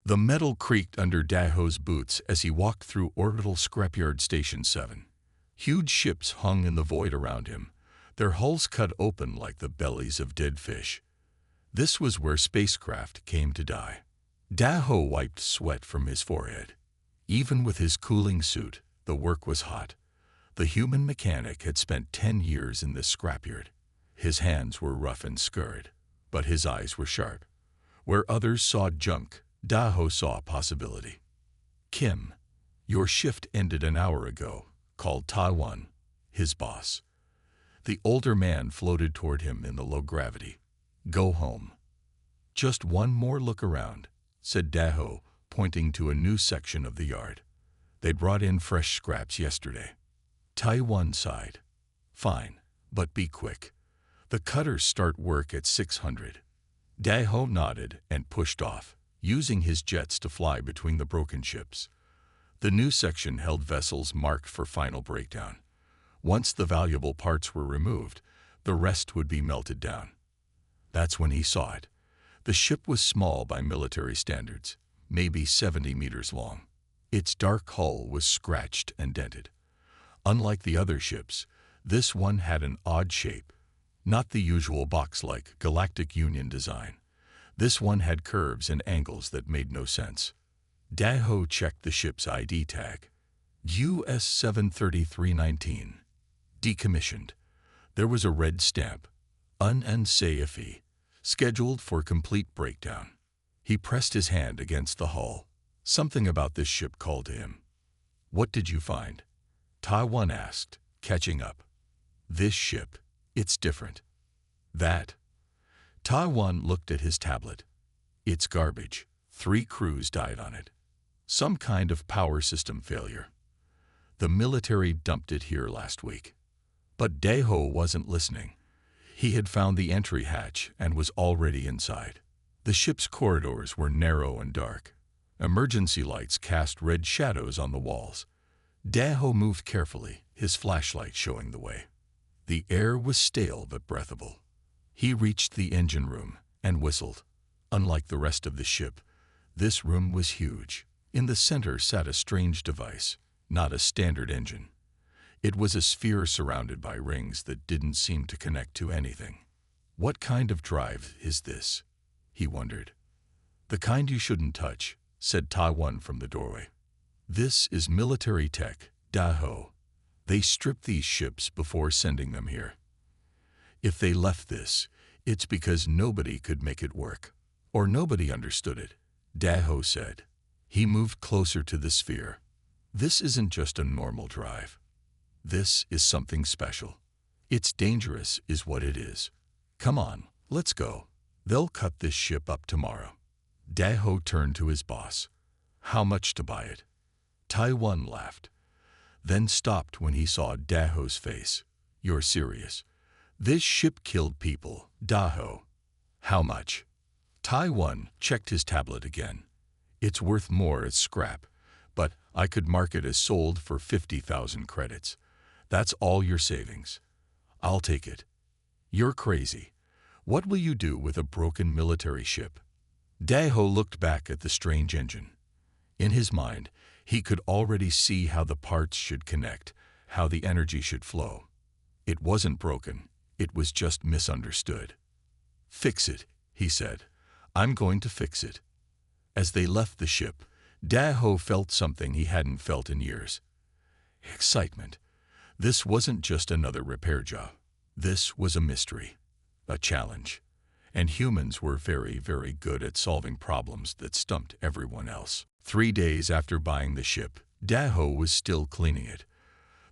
The metal creaked under Daho's boots as he walked through Orbital Scrapyard Station 7. Huge ships hung in the void around him, their hulls cut open like the bellies of dead fish. This was where spacecraft came to die. Daho wiped sweat from his forehead. Even with his cooling suit, the work was hot. The human mechanic had spent 10 years in this scrapyard. His hands were rough and scarred, but his eyes were sharp. Where others saw junk, Daho saw possibility. "Kim, your shift ended an hour ago," called Taiwan, his boss. The older man floated toward him in the low gravity. "Go home." "Just one more look around," said Daho, pointing to a new section of the yard. "They brought in fresh scraps yesterday." Taiwan sighed. "Fine, but be quick. The cutters start work at 600. Daho nodded and pushed off, using his jets to fly between the broken ships. The new section held vessels marked for final breakdown. Once the valuable parts were removed, the rest would be melted down. That's when he saw it. The ship was small by military standards, maybe 70 meters long. Its dark hull was scratched and dented. Unlike the other ships, this one had an odd shape, not the usual box-like Galactic Union design. This one had curves and angles that made no sense. Daho checked the ship's ID tag. US 73319. Decommissioned. There was a red stamp, unsafe, scheduled for complete breakdown. He pressed his hand against the hull. Something about this ship called to him. "What did you find?" Taiwan asked, catching up. "This ship, it's different." "That?" Taiwan looked at his tablet. "It's garbage. 3 crews died on it. Some kind of power system failure. The military dumped it here last week." But Daho wasn't listening. He had found the entry hatch and was already inside. The ship's corridors were narrow and dark. Emergency lights cast red shadows on the walls. Daho moved carefully, his flashlight showing the way. The air was stale but breathable. He reached the engine room and whistled. Unlike the rest of the ship, this room was huge. In the center sat a strange device, not a standard engine. It was a sphere surrounded by rings that didn't seem to connect to anything. "What kind of drive is this?" he wondered. "The kind you shouldn't touch," said Taiwan from the doorway. "This is military tech, Daho. They stripped these ships before sending them here. If they left this, it's because nobody could make it work. Or nobody understood it," Daho said. He moved closer to the sphere. "This isn't just a normal drive. This is something special. It's dangerous is what it is. Come on, let's go. They'll cut this ship up tomorrow." Daho turned to his boss. "How much to buy it?" Taiwan laughed, then stopped when he saw Daho's face. "You're serious? This ship killed people, Daho. How much?" Taiwan checked his tablet again. "It's worth more as scrap, but I could mark it as sold for 50,000 credits. That's all your savings. I'll take it." "You're crazy. What will you do with a broken military ship?" Daho looked back at the strange engine. In his mind, he could already see how the parts should connect, how the energy should flow. It wasn't broken, it was just misunderstood. "Fix it," he said. "I'm going to fix it." As they left the ship, Daho felt something he hadn't felt in years. Excitement. This wasn't just another repair job. This was a mystery, a challenge. And humans were very, very good at solving problems that stumped everyone else. 3 days after buying the ship, Daho was still cleaning it.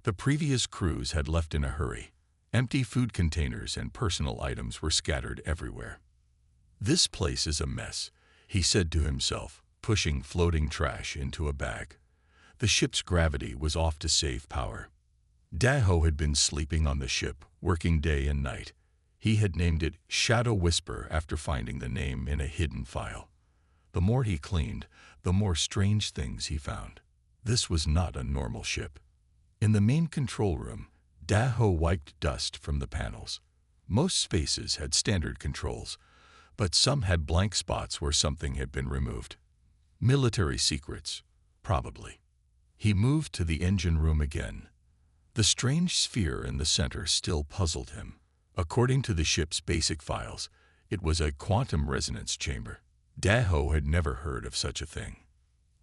The previous crews had left in a hurry. Empty food containers and personal items were scattered everywhere. "This place is a mess," he said to himself, pushing floating trash into a bag. The ship's gravity was off to save power. Daho had been sleeping on the ship, working day and night. He had named it Shadow Whisper after finding the name in a hidden file. The more he cleaned, the more strange things he found. This was not a normal ship. In the main control room, Daho wiped dust from the panels. Most spaces had standard controls, but some had blank spots where something had been removed. Military secrets, probably. He moved to the engine room again. The strange sphere in the center still puzzled him. According to the ship's basic files, it was a quantum resonance chamber. Daho had never heard of such a thing.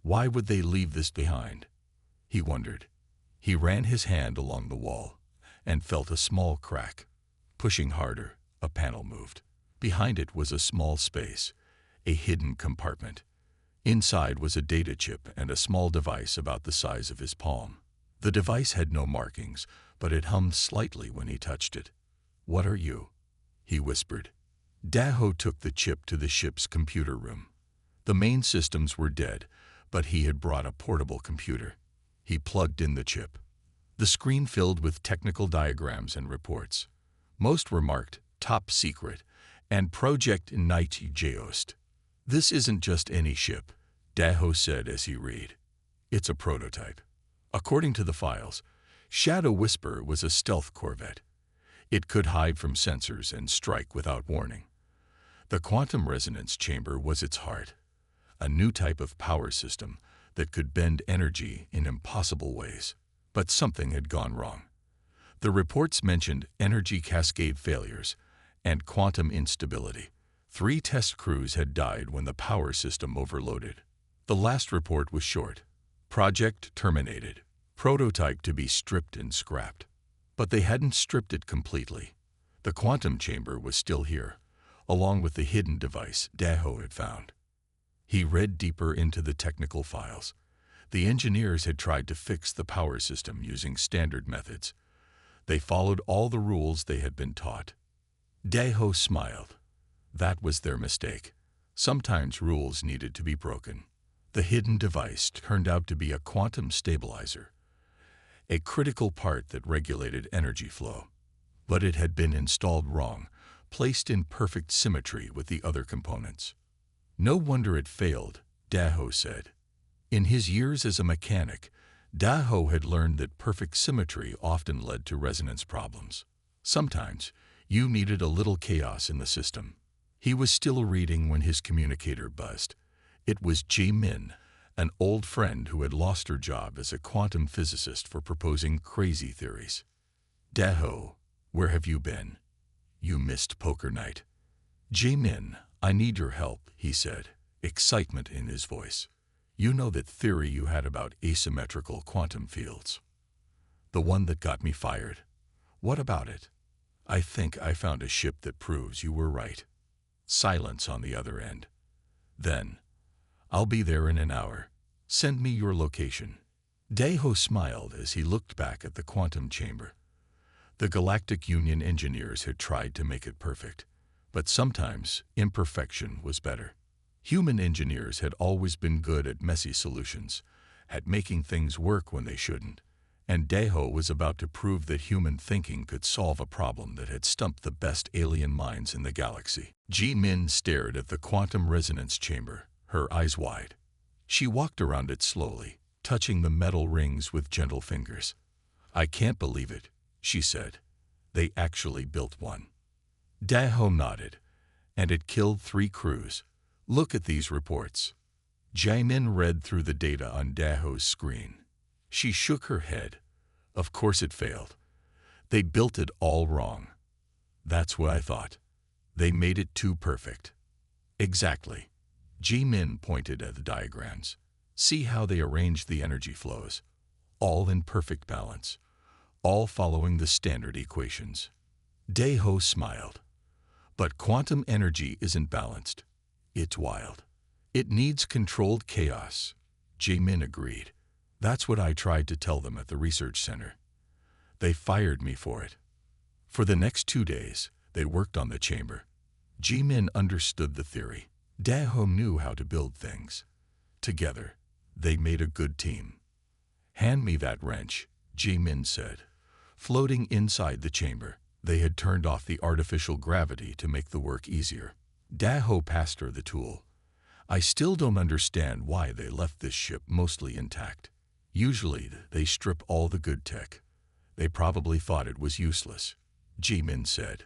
Why would they leave this behind? He wondered. He ran his hand along the wall and felt a small crack. Pushing harder, a panel moved. Behind it was a small space, a hidden compartment. Inside was a data chip and a small device about the size of his palm. The device had no markings, but it hummed slightly when he touched it. "What are you?" he whispered. Daho took the chip to the ship's computer room. The main systems were dead, but he had brought a portable computer. He plugged in the chip. The screen filled with technical diagrams and reports. Most were marked Top Secret and Project Night Jost. "This isn't just any ship," Daho said as he read. "It's a prototype." According to the files, Shadow Whisper was a stealth corvette. It could hide from sensors and strike without warning. The quantum resonance chamber was its heart, a new type of power system that could bend energy in impossible ways. But something had gone wrong. The reports mentioned energy cascade failures and quantum instability. 3 test crews had died when the power system overloaded. The last report was short. Project terminated. Prototype to be stripped and scrapped. But they hadn't stripped it completely. The quantum chamber was still here, along with the hidden device Daho had found. He read deeper into the technical files. The engineers had tried to fix the power system using standard methods. They followed all the rules they had been taught. Daho smiled. That was their mistake. Sometimes rules needed to be broken. The hidden device turned out to be a quantum stabilizer, a critical part that regulated energy flow. But it had been installed wrong, placed in perfect symmetry with the other components. "No wonder it failed," Daho said. In his years as a mechanic, Daho had learned that perfect symmetry often led to resonance problems. Sometimes, you needed a little chaos in the system. He was still reading when his communicator buzzed. It was Ji-Min, an old friend who had lost her job as a quantum physicist for proposing crazy theories. "Daho, where have you been? You missed poker night." "Ji-Min, I need your help," he said, excitement in his voice. "You know that theory you had about asymmetrical quantum fields? The one that got me fired. What about it?" "I think I found a ship that proves you were right." Silence on the other end. Then, "I'll be there in an hour. Send me your location." Daho smiled as he looked back at the quantum chamber. The Galactic Union engineers had tried to make it perfect, but sometimes imperfection was better. Human engineers had always been good at messy solutions, at making things work when they shouldn't, and Daho was about to prove that human thinking could solve a problem that had stumped the best alien minds in the galaxy. Ji-Min stared at the quantum resonance chamber, her eyes wide. She walked around it slowly, touching the metal rings with gentle fingers. "I can't believe it," she said. "They actually built one." Daho nodded. "And it killed 3 crews. Look at these reports." Ji-Min read through the data on Daho's screen. She shook her head. "Of course it failed. They built it all wrong." "That's what I thought. They made it too perfect." "Exactly." Ji-Min pointed at the diagrams. "See how they arranged the energy flows. All in perfect balance. All following the standard equations." Daho smiled. "But quantum energy isn't balanced. It's wild. It needs controlled chaos." Ji-Min agreed. "That's what I tried to tell them at the research center. They fired me for it." For the next 2 days, they worked on the chamber. Ji-Min understood the theory. Daho knew how to build things. Together, they made a good team. "Hand me that wrench," Ji-Min said. Floating inside the chamber, they had turned off the artificial gravity to make the work easier. Daho passed her the tool. "I still don't understand why they left this ship mostly intact. Usually, they strip all the good tech. They probably thought it was useless," Ji-Min said.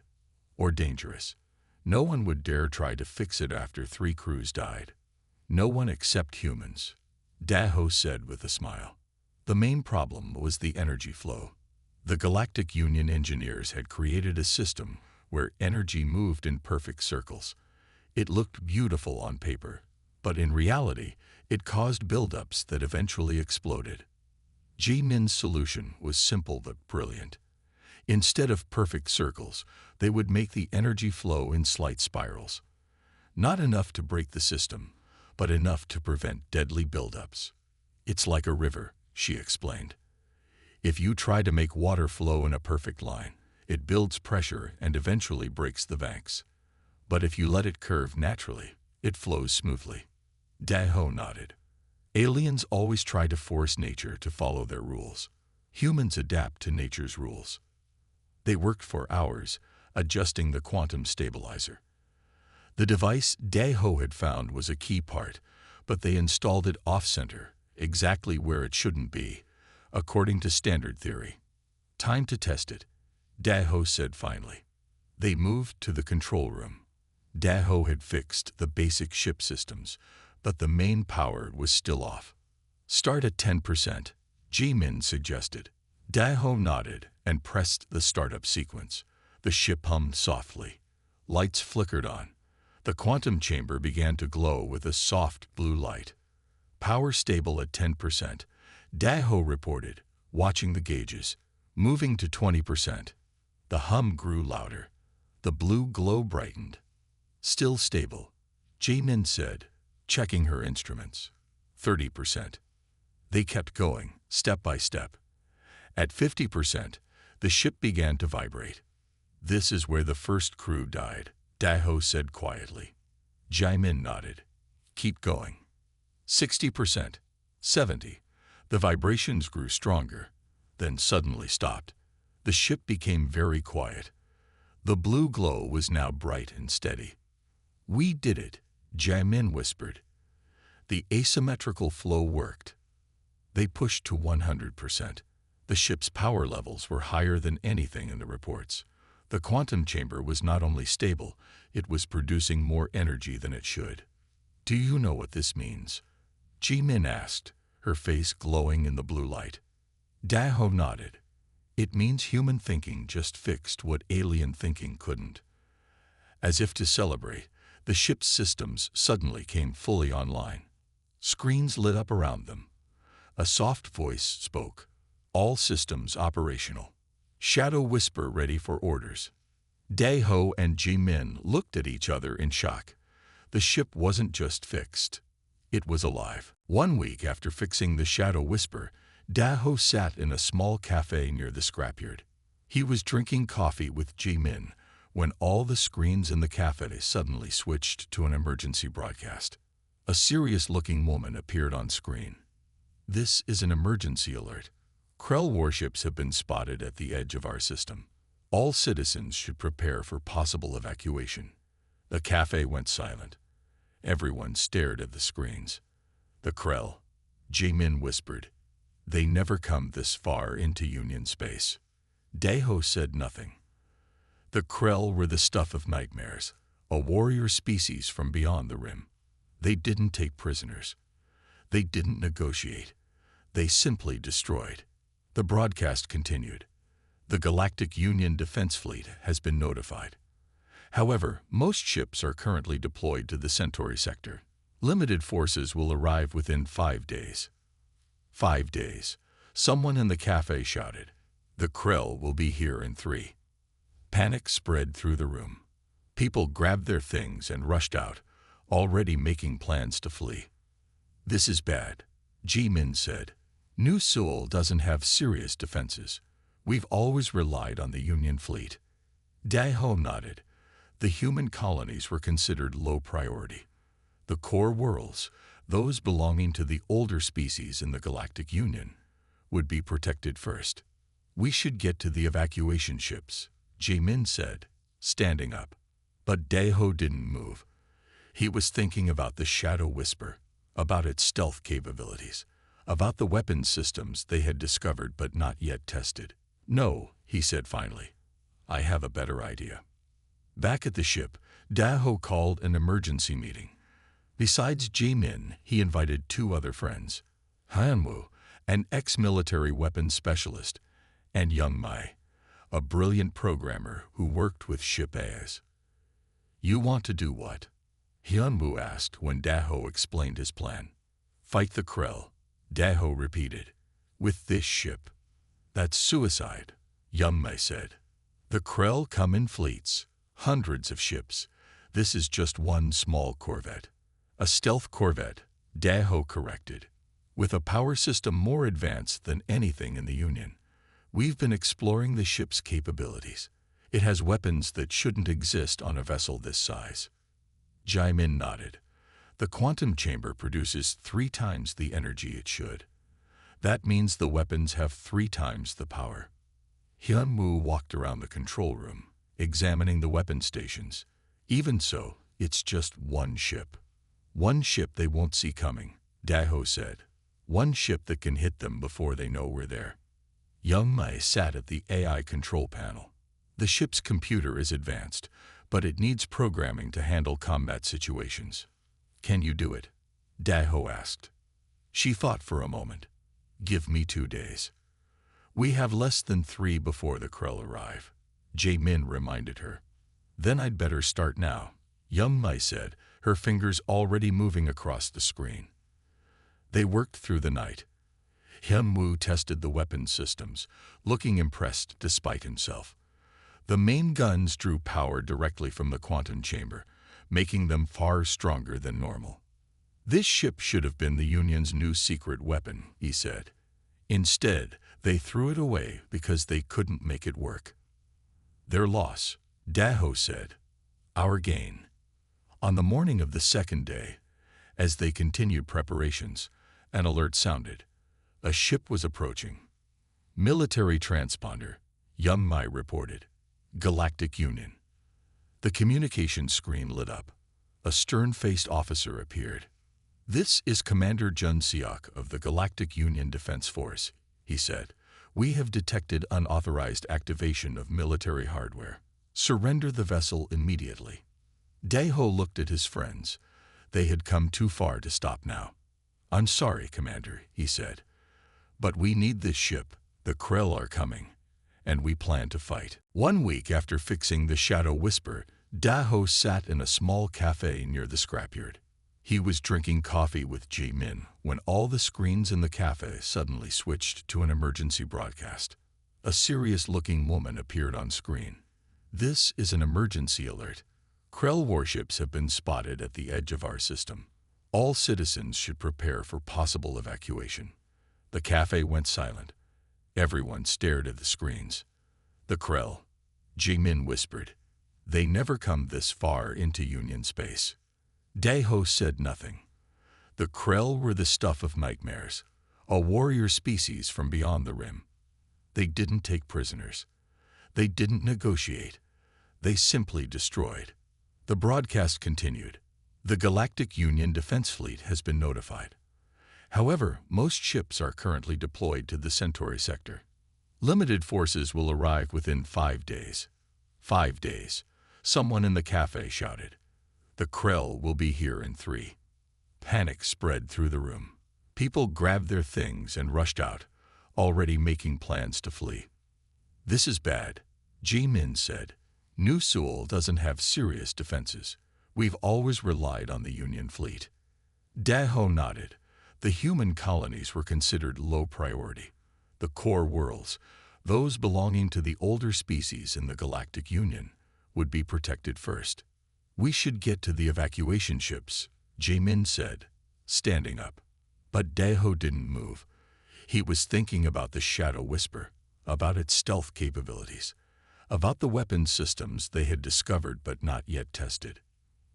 "Or dangerous. No one would dare try to fix it after 3 crews died." No one except humans, Daho said with a smile. The main problem was the energy flow. The Galactic Union engineers had created a system where energy moved in perfect circles. It looked beautiful on paper, but in reality, it caused buildups that eventually exploded. Ji-Min's solution was simple but brilliant. Instead of perfect circles, they would make the energy flow in slight spirals. Not enough to break the system, but enough to prevent deadly buildups. It's like a river, she explained. If you try to make water flow in a perfect line, it builds pressure and eventually breaks the banks. But if you let it curve naturally, it flows smoothly. Daho nodded. Aliens always try to force nature to follow their rules. Humans adapt to nature's rules. They worked for hours, adjusting the quantum stabilizer. The device Daho had found was a key part, but they installed it off-center, exactly where it shouldn't be, according to standard theory. Time to test it, Daho said finally. They moved to the control room. Daho had fixed the basic ship systems, but the main power was still off. Start at 10%, Ji-Min suggested. Daho nodded and pressed the startup sequence. The ship hummed softly. Lights flickered on. The quantum chamber began to glow with a soft blue light. Power stable at 10%, Daho reported, watching the gauges, moving to 20%. The hum grew louder. The blue glow brightened. Still stable, Ji-Min said, checking her instruments. 30%. They kept going, step by step. At 50%, the ship began to vibrate. This is where the first crew died, Daho said quietly. Ji-Min nodded. Keep going. 60%, 70%. The vibrations grew stronger, then suddenly stopped. The ship became very quiet. The blue glow was now bright and steady. We did it, Ji-Min whispered. The asymmetrical flow worked. They pushed to 100%. The ship's power levels were higher than anything in the reports. The quantum chamber was not only stable, it was producing more energy than it should. Do you know what this means? Ji-Min asked, her face glowing in the blue light. Daho nodded. It means human thinking just fixed what alien thinking couldn't. As if to celebrate, the ship's systems suddenly came fully online. Screens lit up around them. A soft voice spoke. All systems operational. Shadow whisper ready for orders. Daho and Ji-Min looked at each other in shock. The ship wasn't just fixed. It was alive. 1 week after fixing the shadow whisper, Daho sat in a small cafe near the scrapyard. He was drinking coffee with Ji-Min when all the screens in the cafe suddenly switched to an emergency broadcast. A serious-looking woman appeared on screen. This is an emergency alert. Krell warships have been spotted at the edge of our system. All citizens should prepare for possible evacuation. The cafe went silent. Everyone stared at the screens. The Krell, Ji-Min whispered. They never come this far into Union space. Daho said nothing. The Krell were the stuff of nightmares, a warrior species from beyond the rim. They didn't take prisoners. They didn't negotiate. They simply destroyed. The broadcast continued. The Galactic Union Defense Fleet has been notified. However, most ships are currently deployed to the Centauri sector. Limited forces will arrive within 5 days. 5 days. Someone in the cafe shouted. The Krell will be here in 3. Panic spread through the room. People grabbed their things and rushed out, already making plans to flee. This is bad, Ji-Min said. New Seoul doesn't have serious defenses. We've always relied on the Union fleet. Daho nodded. The human colonies were considered low priority. The core worlds, those belonging to the older species in the Galactic Union, would be protected first. We should get to the evacuation ships, Ji-Min said, standing up. But Daho didn't move. He was thinking about the Shadow Whisper, about its stealth capabilities, about the weapons systems they had discovered but not yet tested. No, he said finally. I have a better idea. Back at the ship, Daho called an emergency meeting. Besides Jae-min, he invited two other friends, Hyunwoo, an ex-military weapons specialist, and Young Mai, a brilliant programmer who worked with Ship As. "You want to do what?" Hyunwoo asked when Daho explained his plan. "Fight the Krell," Daho repeated. "With this ship." "That's suicide," Young Mai said. "The Krell come in fleets, hundreds of ships. This is just one small corvette." "A stealth corvette," Daho corrected, "with a power system more advanced than anything in the Union. We've been exploring the ship's capabilities. It has weapons that shouldn't exist on a vessel this size." Jae-min nodded. "The quantum chamber produces 3 times the energy it should. That means the weapons have 3 times the power." Hyunwoo walked around the control room, examining the weapon stations. "Even so, it's just one ship." "One ship they won't see coming," Daho said. "One ship that can hit them before they know we're there." Young Mai sat at the AI control panel. "The ship's computer is advanced, but it needs programming to handle combat situations." "Can you do it?" Daho asked. She thought for a moment. "Give me 2 days." "We have less than 3 before the Krell arrive," Jae-min reminded her. "Then I'd better start now," Young Mai said, her fingers already moving across the screen. They worked through the night. Hyunwoo tested the weapon systems, looking impressed despite himself. The main guns drew power directly from the quantum chamber, making them far stronger than normal. "This ship should have been the Union's new secret weapon," he said. "Instead, they threw it away because they couldn't make it work." "Their loss," Daho said. "Our gain." On the morning of the second day, as they continued preparations, an alert sounded. A ship was approaching. "Military transponder," Young Mai reported. "Galactic Union." The communication screen lit up. A stern-faced officer appeared. "This is Commander Jun Seok of the Galactic Union Defense Force," he said. "We have detected unauthorized activation of military hardware. Surrender the vessel immediately." Daho looked at his friends. They had come too far to stop now. "I'm sorry, Commander," he said. "But we need this ship. The Krell are coming, and we plan to fight." 1 week after fixing the Shadow Whisper, Daho sat in a small cafe near the scrapyard. He was drinking coffee with Jae-min when all the screens in the cafe suddenly switched to an emergency broadcast. A serious-looking woman appeared on screen. "This is an emergency alert. Krell warships have been spotted at the edge of our system. All citizens should prepare for possible evacuation." The cafe went silent. Everyone stared at the screens. "The Krell," Jae-min whispered. "They never come this far into Union space." Daho said nothing. The Krell were the stuff of nightmares, a warrior species from beyond the rim. They didn't take prisoners. They didn't negotiate. They simply destroyed. The broadcast continued. "The Galactic Union Defense Fleet has been notified. However, most ships are currently deployed to the Centauri sector. Limited forces will arrive within 5 days." 5 days, someone in the cafe shouted. "The Krell will be here in 3. Panic spread through the room. People grabbed their things and rushed out, already making plans to flee. "This is bad," Jae-min said. "New Seoul doesn't have serious defenses. We've always relied on the Union fleet." Daho nodded. The human colonies were considered low priority. The core worlds, those belonging to the older species in the Galactic Union, would be protected first. "We should get to the evacuation ships," Jae-min said, standing up. But Daho didn't move. He was thinking about the Shadow Whisper, about its stealth capabilities, about the weapon systems they had discovered but not yet tested.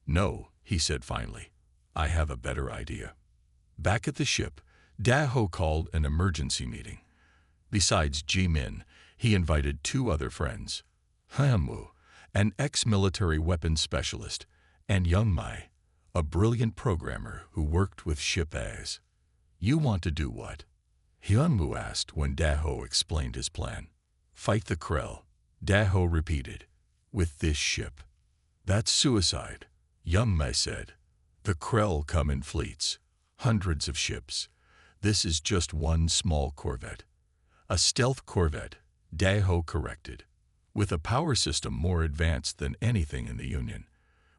"No," he said finally. "I have a better idea." Back at the ship, Daho called an emergency meeting. Besides Jae-min, he invited 2 other friends, Hyunwoo, an ex-military weapons specialist, and Young Mai, a brilliant programmer who worked with Ship As. "You want to do what?" Hyunwoo asked when Daho explained his plan. "Fight the Krell," Daho repeated. "With this ship." "That's suicide," Young Mai said. The Krell come in fleets, hundreds of ships. This is just one small corvette. A stealth corvette, Daho corrected, with a power system more advanced than anything in the Union.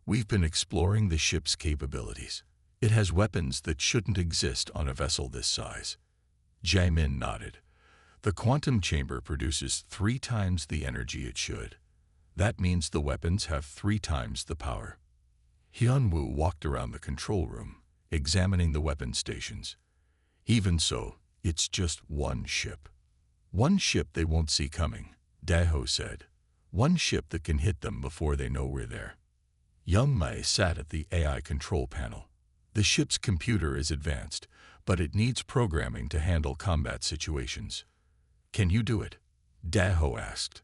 We've been exploring the ship's capabilities. It has weapons that shouldn't exist on a vessel this size. Jae-min nodded. The quantum chamber produces 3 times the energy it should. That means the weapons have 3 times the power. Hyun-woo walked around the control room, examining the weapon stations. Even so, it's just one ship. One ship they won't see coming, Daho said. One ship that can hit them before they know we're there. Young-mai sat at the AI control panel. The ship's computer is advanced, but it needs programming to handle combat situations. Can you do it? Daho asked.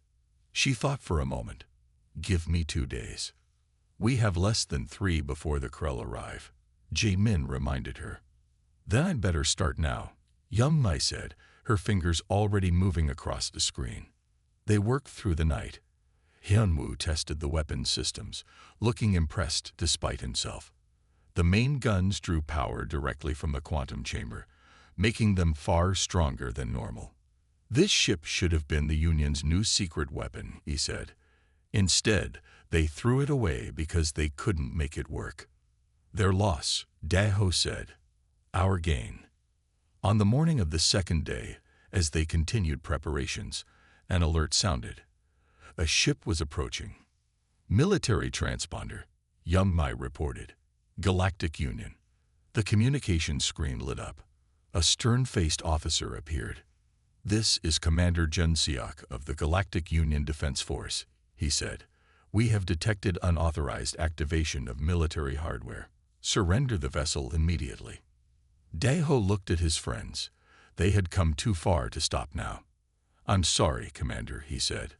She thought for a moment. Give me 2 days. We have less than 3 before the Krell arrive, Jae-min reminded her. Then I'd better start now, Young-mai said, her fingers already moving across the screen. They worked through the night. Hyun-woo tested the weapon systems, looking impressed despite himself. The main guns drew power directly from the quantum chamber, making them far stronger than normal. This ship should have been the Union's new secret weapon, he said. Instead, they threw it away because they couldn't make it work. Their loss, Daho said. Our gain. On the morning of the 2nd day, as they continued preparations, an alert sounded. A ship was approaching. Military transponder, Young-mai reported. Galactic Union. The communication screen lit up. A stern-faced officer appeared. This is Commander Jun Seok of the Galactic Union Defense Force, he said. We have detected unauthorized activation of military hardware. Surrender the vessel immediately. Daho looked at his friends. They had come too far to stop now. I'm sorry, Commander, he said,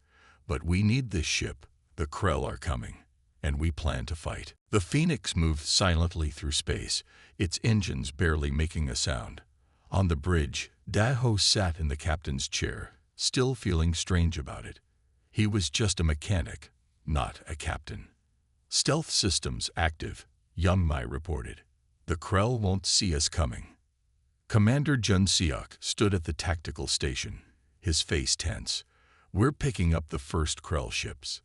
but we need this ship. The Krell are coming, and we plan to fight. The Phoenix moved silently through space, its engines barely making a sound. On the bridge, Daho sat in the captain's chair, still feeling strange about it. He was just a mechanic, not a captain. Stealth systems active, Young-mai reported. The Krell won't see us coming. Commander Jun Seok stood at the tactical station, his face tense. We're picking up the first Krell ships.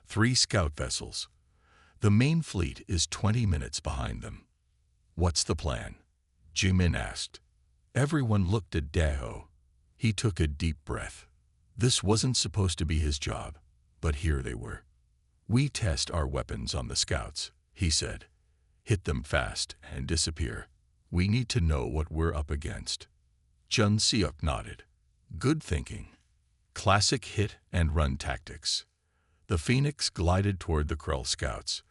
3 scout vessels. The main fleet is 20 minutes behind them. What's the plan? Jae-min asked. Everyone looked at Daho. He took a deep breath. This wasn't supposed to be his job, but here they were. We test our weapons on the scouts, he said. Hit them fast and disappear. We need to know what we're up against. Jun Seok nodded. Good thinking. Classic hit and run tactics. The Phoenix glided toward the Krell scouts.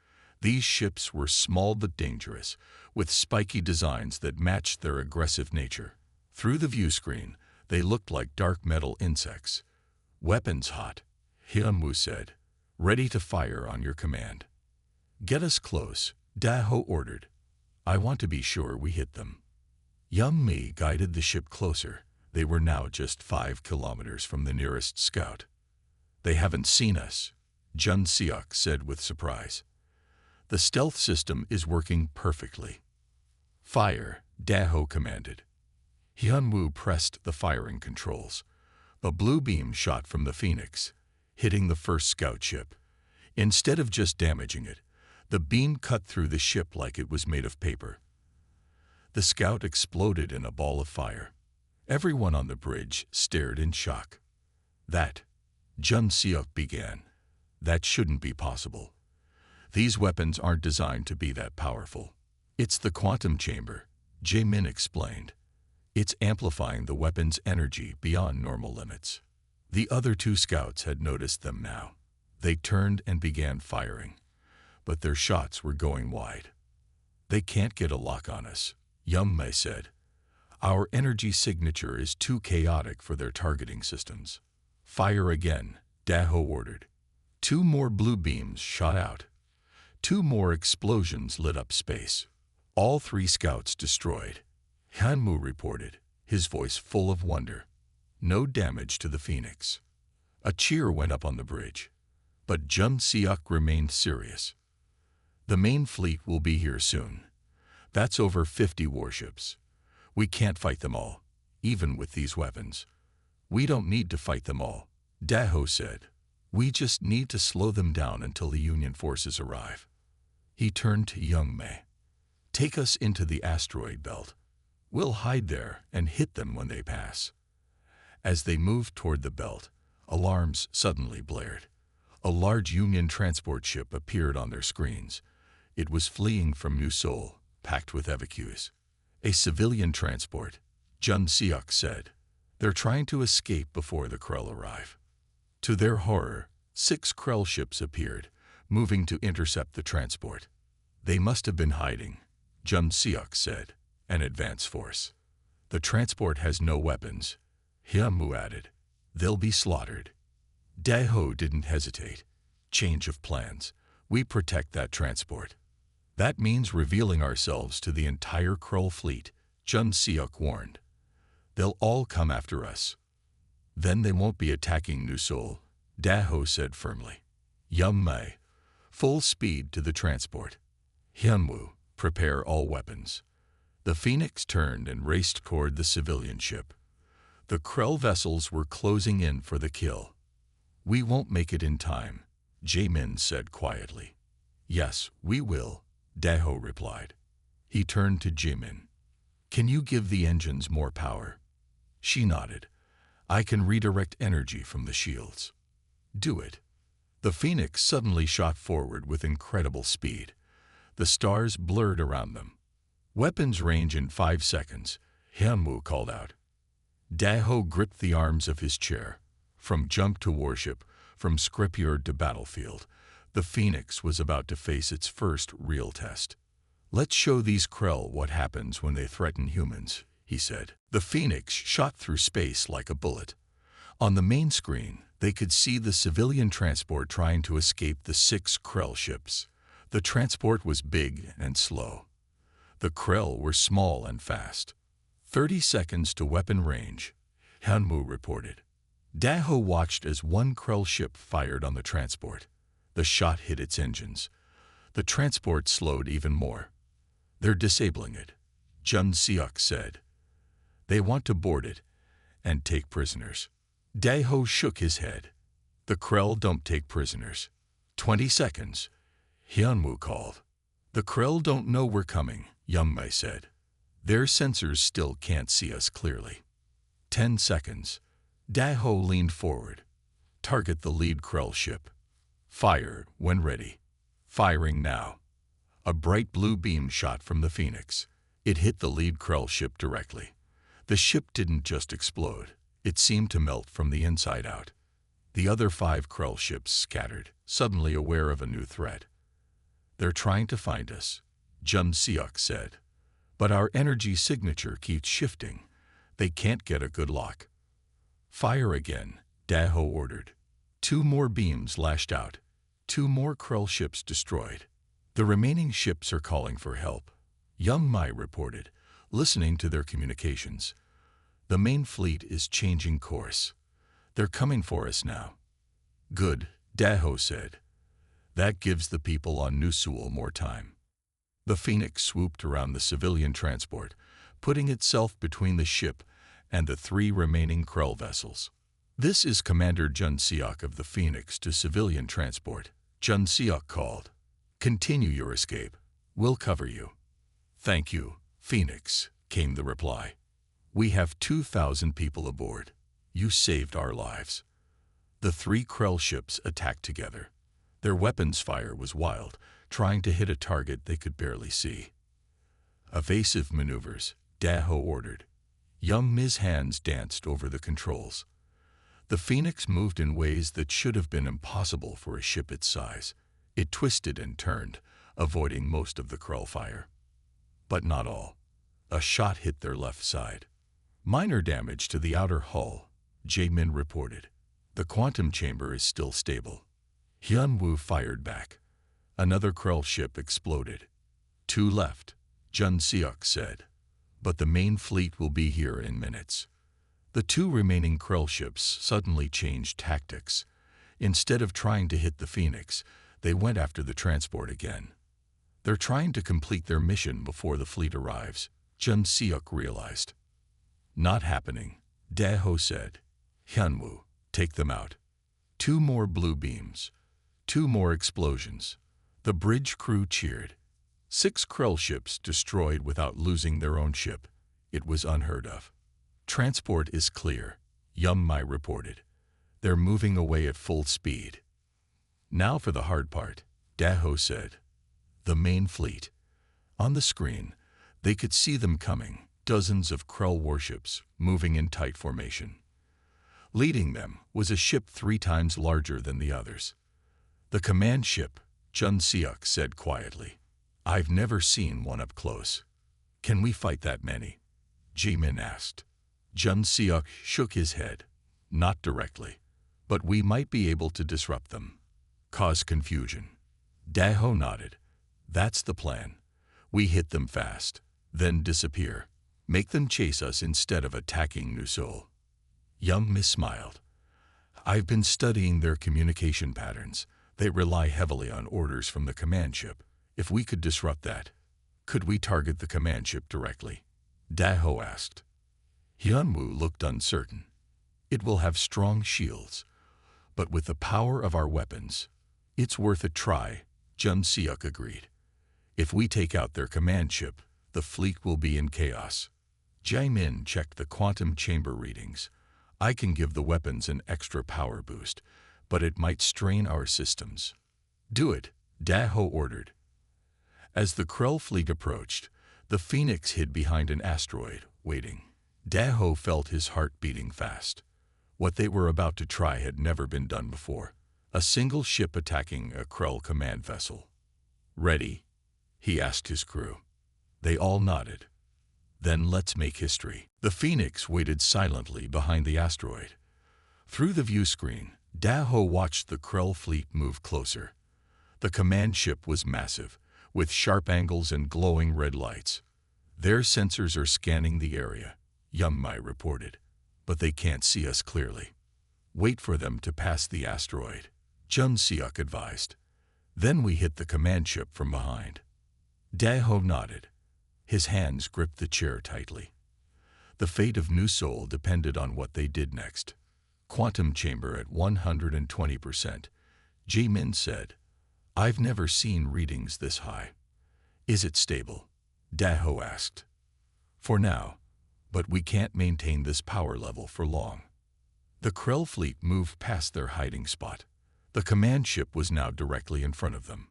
These ships were small but dangerous, with spiky designs that matched their aggressive nature. Through the view screen, they looked like dark metal insects. Weapons hot, Hyun-woo said. Ready to fire on your command. Get us close, Daho ordered. I want to be sure we hit them. Young-mi guided the ship closer. They were now just 5 kilometers from the nearest scout. They haven't seen us, Jun Seok said with surprise. The stealth system is working perfectly. Fire, Daho commanded. Hyun-woo pressed the firing controls. A blue beam shot from the Phoenix, hitting the first scout ship. Instead of just damaging it, the beam cut through the ship like it was made of paper. The scout exploded in a ball of fire. Everyone on the bridge stared in shock. That, Jun Seok began. That shouldn't be possible. These weapons aren't designed to be that powerful. It's the quantum chamber, Jae-min explained. It's amplifying the weapon's energy beyond normal limits. The other 2 scouts had noticed them now. They turned and began firing, but their shots were going wide. They can't get a lock on us, Young-mai said. Our energy signature is too chaotic for their targeting systems. Fire again, Daho ordered. 2 more blue beams shot out. 2 more explosions lit up space. All 3 scouts destroyed. Hyun-woo reported, his voice full of wonder. No damage to the Phoenix. A cheer went up on the bridge, but Jun Seok remained serious. The main fleet will be here soon. That's over 50 warships. We can't fight them all, even with these weapons. We don't need to fight them all, Daho said. We just need to slow them down until the Union forces arrive. He turned to young Mei. Take us into the asteroid belt. We'll hide there and hit them when they pass. As they moved toward the belt, alarms suddenly blared. A large Union transport ship appeared on their screens. It was fleeing from New Seoul, packed with evacuees. A civilian transport, Jun Seok said. They're trying to escape before the Krell arrive. To their horror, 6 Krell ships appeared, moving to intercept the transport. They must have been hiding, Jun Seok said. An advance force. The transport has no weapons, Hyunwoo added. They'll be slaughtered. Daho didn't hesitate. Change of plans. We protect that transport. That means revealing ourselves to the entire Krell fleet, Jun Seok warned. They'll all come after us. Then they won't be attacking New Seoul, Daho said firmly. Young Mei, full speed to the transport. Hyunwoo, prepare all weapons. The Phoenix turned and raced toward the civilian ship. The Krell vessels were closing in for the kill. We won't make it in time, Jaemin said quietly. Yes, we will, Daho replied. He turned to Jaemin. Can you give the engines more power? She nodded. I can redirect energy from the shields. Do it. The Phoenix suddenly shot forward with incredible speed. The stars blurred around them. Weapons range in 5 seconds, Hyunwoo called out. Daho gripped the arms of his chair. From jump to warship, from scrapyard to battlefield, the Phoenix was about to face its first real test. Let's show these Krell what happens when they threaten humans, he said. The Phoenix shot through space like a bullet. On the main screen, they could see the civilian transport trying to escape the 6 Krell ships. The transport was big and slow. The Krell were small and fast. 30 seconds to weapon range, Hyunwoo reported. Daho watched as one Krell ship fired on the transport. The shot hit its engines. The transport slowed even more. They're disabling it, Jun Seok said. They want to board it and take prisoners. Daho shook his head. The Krell don't take prisoners. 20 seconds, Hyunwoo called. The Krell don't know we're coming, Youngmei said. Their sensors still can't see us clearly. 10 seconds. Daho leaned forward. Target the lead Krell ship. Fire when ready. Firing now. A bright blue beam shot from the Phoenix. It hit the lead Krell ship directly. The ship didn't just explode. It seemed to melt from the inside out. The other 5 Krell ships scattered, suddenly aware of a new threat. They're trying to find us, Jun Seok said. But our energy signature keeps shifting. They can't get a good lock. Fire again, Daho ordered. 2 more beams lashed out. 2 more Krell ships destroyed. The remaining ships are calling for help, Young Mai reported, listening to their communications. The main fleet is changing course. They're coming for us now. Good, Daho said. That gives the people on New Seoul more time. The Phoenix swooped around the civilian transport, putting itself between the ship and the 3 remaining Krell vessels. This is Commander Jun Seok of the Phoenix to civilian transport, Jun Seok called. Continue your escape. We'll cover you. Thank you, Phoenix, came the reply. We have 2,000 people aboard. You saved our lives. The 3 Krell ships attacked together. Their weapons fire was wild, trying to hit a target they could barely see. Evasive maneuvers, Daho ordered. Young Mi's hands danced over the controls. The Phoenix moved in ways that should have been impossible for a ship its size. It twisted and turned, avoiding most of the Krell fire. But not all. A shot hit their left side. Minor damage to the outer hull, Jaemin reported. The quantum chamber is still stable. Hyunwoo fired back. Another Krell ship exploded. 2 left, Jun Seok said. But the main fleet will be here in minutes. The 2 remaining Krell ships suddenly changed tactics. Instead of trying to hit the Phoenix, they went after the transport again. They're trying to complete their mission before the fleet arrives, Jun Seok realized. Not happening, Daeho said. Hyunwoo, take them out. 2 more blue beams. 2 more explosions. The bridge crew cheered. 6 Krell ships destroyed without losing their own ship. It was unheard of. Transport is clear, Yum-mai reported. They're moving away at full speed. Now for the hard part, Daeho said. The main fleet. On the screen, they could see them coming, dozens of Krell warships moving in tight formation. Leading them was a ship 3 times larger than the others. The command ship, Jun Seok said quietly. I've never seen one up close. Can we fight that many? Jimin asked. Jun Seok shook his head. Not directly, but we might be able to disrupt them. Cause confusion. Daeho nodded. That's the plan. We hit them fast, then disappear. Make them chase us instead of attacking Nuseol. Yum-mi smiled. I've been studying their communication patterns. They rely heavily on orders from the command ship. If we could disrupt that, could we target the command ship directly? Daeho asked. Hyunwoo looked uncertain. It will have strong shields, but with the power of our weapons, it's worth a try, Jun Seok agreed. If we take out their command ship, the fleet will be in chaos. Jimin checked the quantum chamber readings. I can give the weapons an extra power boost, but it might strain our systems. Do it, Daeho ordered. As the Krell fleet approached, the Phoenix hid behind an asteroid, waiting. Daeho felt his heart beating fast. What they were about to try had never been done before. A single ship attacking a Krell command vessel. Ready? He asked his crew. They all nodded. Then let's make history. The Phoenix waited silently behind the asteroid. Through the view screen, Daeho watched the Krell fleet move closer. The command ship was massive, with sharp angles and glowing red lights. Their sensors are scanning the area, Yum-mai reported, but they can't see us clearly. Wait for them to pass the asteroid, Jun Seok advised. Then we hit the command ship from behind. Daeho nodded. His hands gripped the chair tightly. The fate of Nuseol depended on what they did next. Quantum chamber at 120%, Jimin said. I've never seen readings this high. Is it stable? Daeho asked. For now, but we can't maintain this power level for long. The Krell fleet moved past their hiding spot. The command ship was now directly in front of them.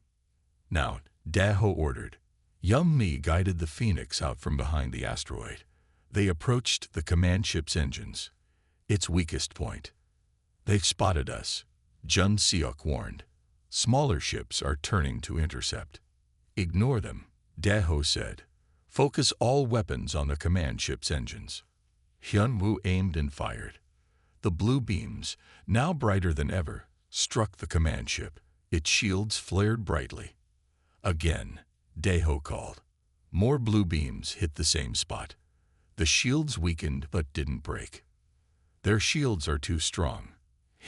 Now, Daeho ordered. Yum-mi guided the Phoenix out from behind the asteroid. They approached the command ship's engines. Its weakest point. They've spotted us, Jun Seok warned. Smaller ships are turning to intercept. Ignore them, Daeho said. Focus all weapons on the command ship's engines. Hyunwoo aimed and fired. The blue beams, now brighter than ever, struck the command ship. Its shields flared brightly. Again, Daeho called. More blue beams hit the same spot. The shields weakened but didn't break. Their shields are too strong,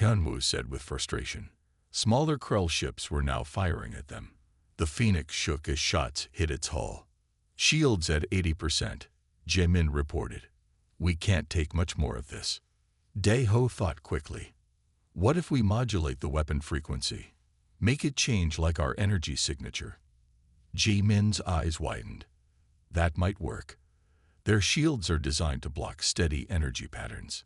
Hyunwoo said with frustration. Smaller Krell ships were now firing at them. The Phoenix shook as shots hit its hull. Shields at 80%, Jimin reported. We can't take much more of this. Daeho thought quickly. What if we modulate the weapon frequency? Make it change like our energy signature? Jimin's eyes widened. That might work. Their shields are designed to block steady energy patterns.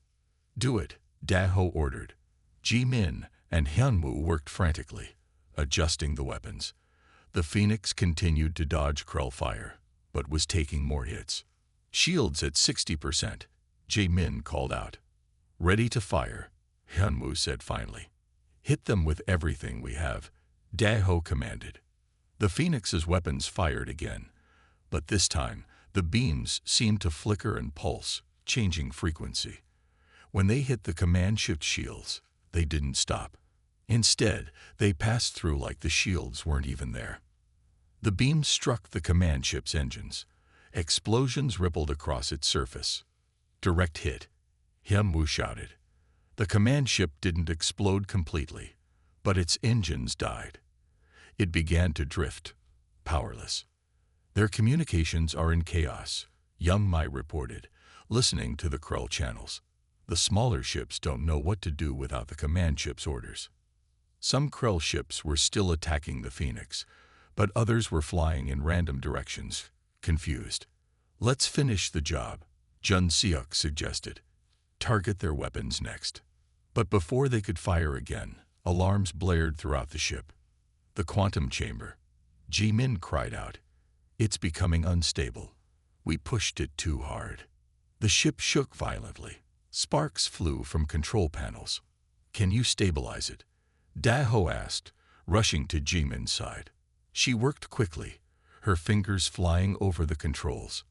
Do it, Daeho ordered. Jimin and Hyunwoo worked frantically, adjusting the weapons. The Phoenix continued to dodge Krell fire, but was taking more hits. Shields at 60%, Jimin called out. Ready to fire, Hyunwoo said finally. Hit them with everything we have, Daeho commanded. The Phoenix's weapons fired again, but this time the beams seemed to flicker and pulse, changing frequency. When they hit the command ship shields, they didn't stop. Instead, they passed through like the shields weren't even there. The beams struck the command ship's engines. Explosions rippled across its surface. Direct hit, Hyunwoo shouted. The command ship didn't explode completely, but its engines died. It began to drift, powerless. Their communications are in chaos, Young Mai reported, listening to the Krell channels. The smaller ships don't know what to do without the command ship's orders. Some Krell ships were still attacking the Phoenix, but others were flying in random directions, confused. Let's finish the job, Jun Seok suggested. Target their weapons next. But before they could fire again, alarms blared throughout the ship. The quantum chamber. Ji-min cried out. It's becoming unstable. We pushed it too hard. The ship shook violently. Sparks flew from control panels. Can you stabilize it? Da-ho asked, rushing to Ji-min's side. She worked quickly, her fingers flying over the controls.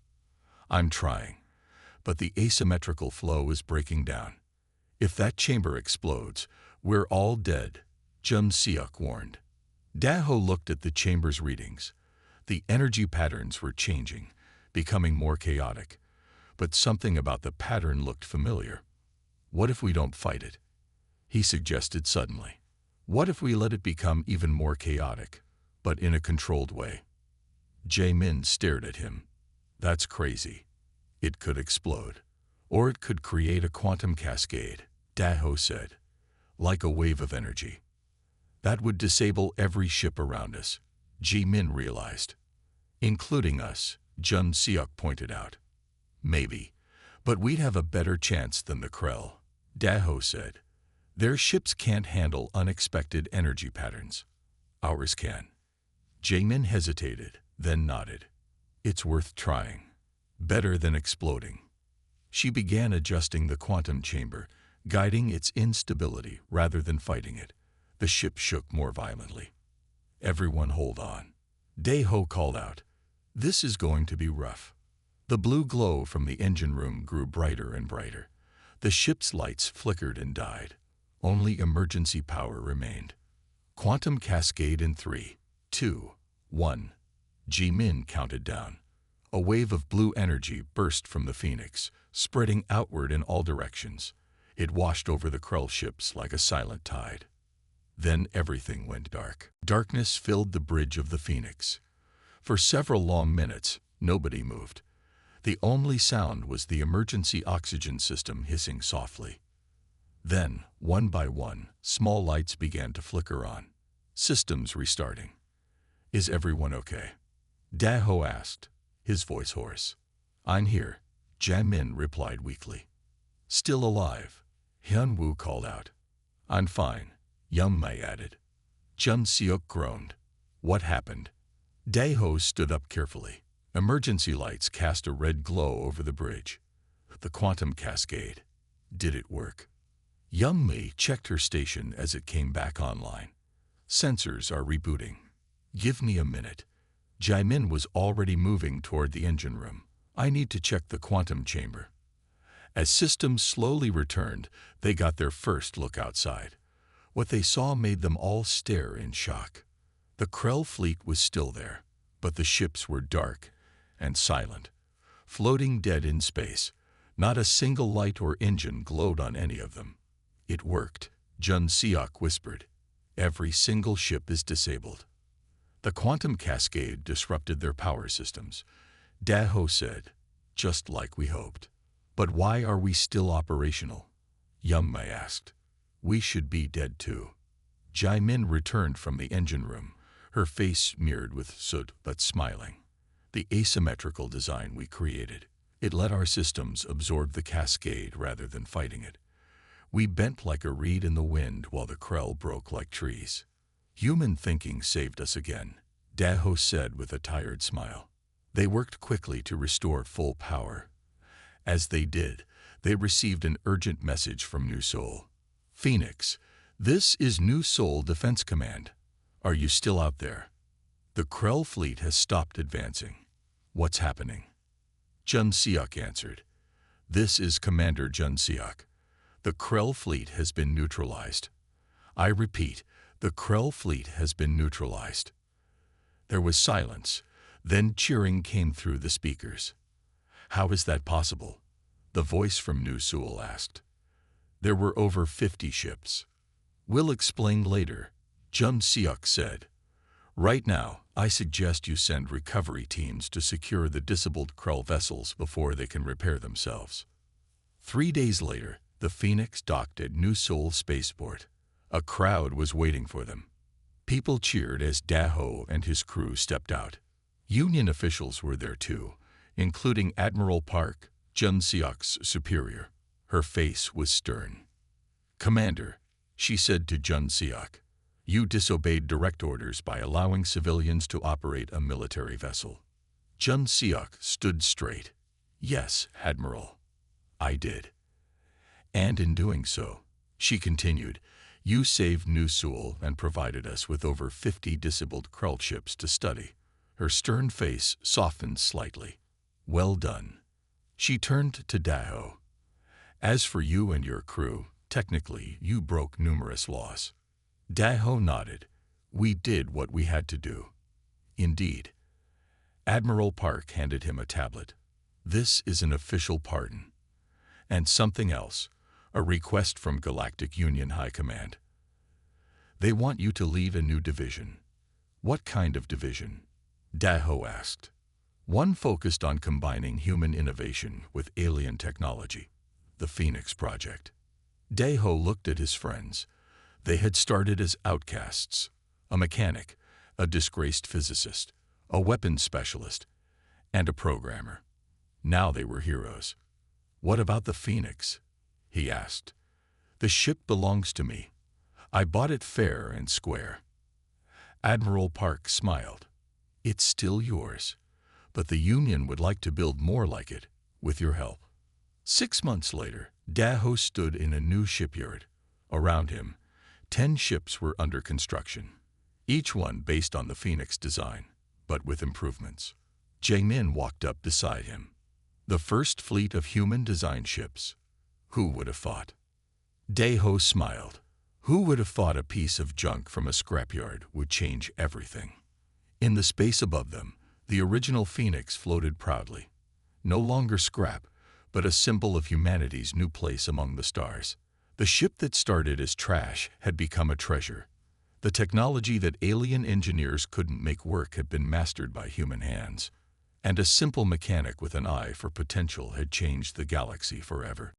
I'm trying, but the asymmetrical flow is breaking down. If that chamber explodes, we're all dead, Jun Seok warned. Da-ho looked at the chamber's readings. The energy patterns were changing, becoming more chaotic, but something about the pattern looked familiar. What if we don't fight it? He suggested suddenly. What if we let it become even more chaotic, but in a controlled way? Jae-min stared at him. That's crazy. It could explode. Or it could create a quantum cascade, Da-ho said, like a wave of energy. That would disable every ship around us, Ji-min realized. Including us, Jun Seok pointed out. Maybe, but we'd have a better chance than the Krell, Da-ho said. Their ships can't handle unexpected energy patterns. Ours can. Jae-min hesitated, then nodded. It's worth trying. Better than exploding. She began adjusting the quantum chamber, guiding its instability rather than fighting it. The ship shook more violently. Everyone hold on. Da-ho called out. This is going to be rough. The blue glow from the engine room grew brighter and brighter. The ship's lights flickered and died. Only emergency power remained. Quantum cascade in 3, 2, 1. Ji-min counted down. A wave of blue energy burst from the Phoenix, spreading outward in all directions. It washed over the Krell ships like a silent tide. Then everything went dark. Darkness filled the bridge of the Phoenix. For several long minutes, nobody moved. The only sound was the emergency oxygen system hissing softly. Then, one by one, small lights began to flicker on. Systems restarting. Is everyone okay? Da-ho asked, his voice hoarse. I'm here, Jae-min replied weakly. Still alive, Hyun-woo called out. I'm fine, Young Mai added. Jun Seok groaned. What happened? Da-ho stood up carefully. Emergency lights cast a red glow over the bridge. The quantum cascade. Did it work? Young Mai checked her station as it came back online. Sensors are rebooting. Give me a minute. Jae-min was already moving toward the engine room. I need to check the quantum chamber. As systems slowly returned, they got their first look outside. What they saw made them all stare in shock. The Krell fleet was still there, but the ships were dark and silent, floating dead in space. Not a single light or engine glowed on any of them. It worked, Jun Seok whispered. Every single ship is disabled. The quantum cascade disrupted their power systems. Da-ho said, just like we hoped. But why are we still operational? Young Mai asked. We should be dead too. Jae-min returned from the engine room, her face smeared with soot but smiling. The asymmetrical design we created. It let our systems absorb the cascade rather than fighting it. We bent like a reed in the wind while the Krell broke like trees. Human thinking saved us again, Da-ho said with a tired smile. They worked quickly to restore full power. As they did, they received an urgent message from New Seoul. Phoenix, this is New Seoul Defense Command. Are you still out there? The Krell fleet has stopped advancing. What's happening? Jun Seok answered. This is Commander Jun Seok. The Krell fleet has been neutralized. I repeat, the Krell fleet has been neutralized. There was silence. Then cheering came through the speakers. How is that possible? The voice from New Seoul asked. There were over 50 ships. We'll explain later, Jun Seok said. Right now, I suggest you send recovery teams to secure the disabled Krell vessels before they can repair themselves. 3 days later, the Phoenix docked at New Seoul Spaceport. A crowd was waiting for them. People cheered as Daho and his crew stepped out. Union officials were there too, including Admiral Park, Jun Seok's superior. Her face was stern. "Commander," she said to Jun Seok, "you disobeyed direct orders by allowing civilians to operate a military vessel." Jun Seok stood straight. "Yes, Admiral, I did. And in doing so," she continued, "you saved New Seoul and provided us with over 50 disabled Krell ships to study." Her stern face softened slightly. "Well done." She turned to Daho. "As for you and your crew, technically you broke numerous laws." Daho nodded. "We did what we had to do." "Indeed." Admiral Park handed him a tablet. "This is an official pardon. And something else, a request from Galactic Union High Command. They want you to lead a new division." "What kind of division?" Daho asked. "One focused on combining human innovation with alien technology. The Phoenix Project." Daho looked at his friends. They had started as outcasts. A mechanic, a disgraced physicist, a weapons specialist, and a programmer. Now they were heroes. "What about the Phoenix?" he asked. "The ship belongs to me. I bought it fair and square." Admiral Park smiled. "It's still yours, but the Union would like to build more like it, with your help." 6 months later, Daho stood in a new shipyard. Around him, 10 ships were under construction, each one based on the Phoenix design, but with improvements. Jae-min walked up beside him. The first fleet of human-designed ships. Who would have thought? Daho smiled. Who would have thought a piece of junk from a scrapyard would change everything? In the space above them, the original Phoenix floated proudly. No longer scrap, but a symbol of humanity's new place among the stars. The ship that started as trash had become a treasure. The technology that alien engineers couldn't make work had been mastered by human hands. And a simple mechanic with an eye for potential had changed the galaxy forever.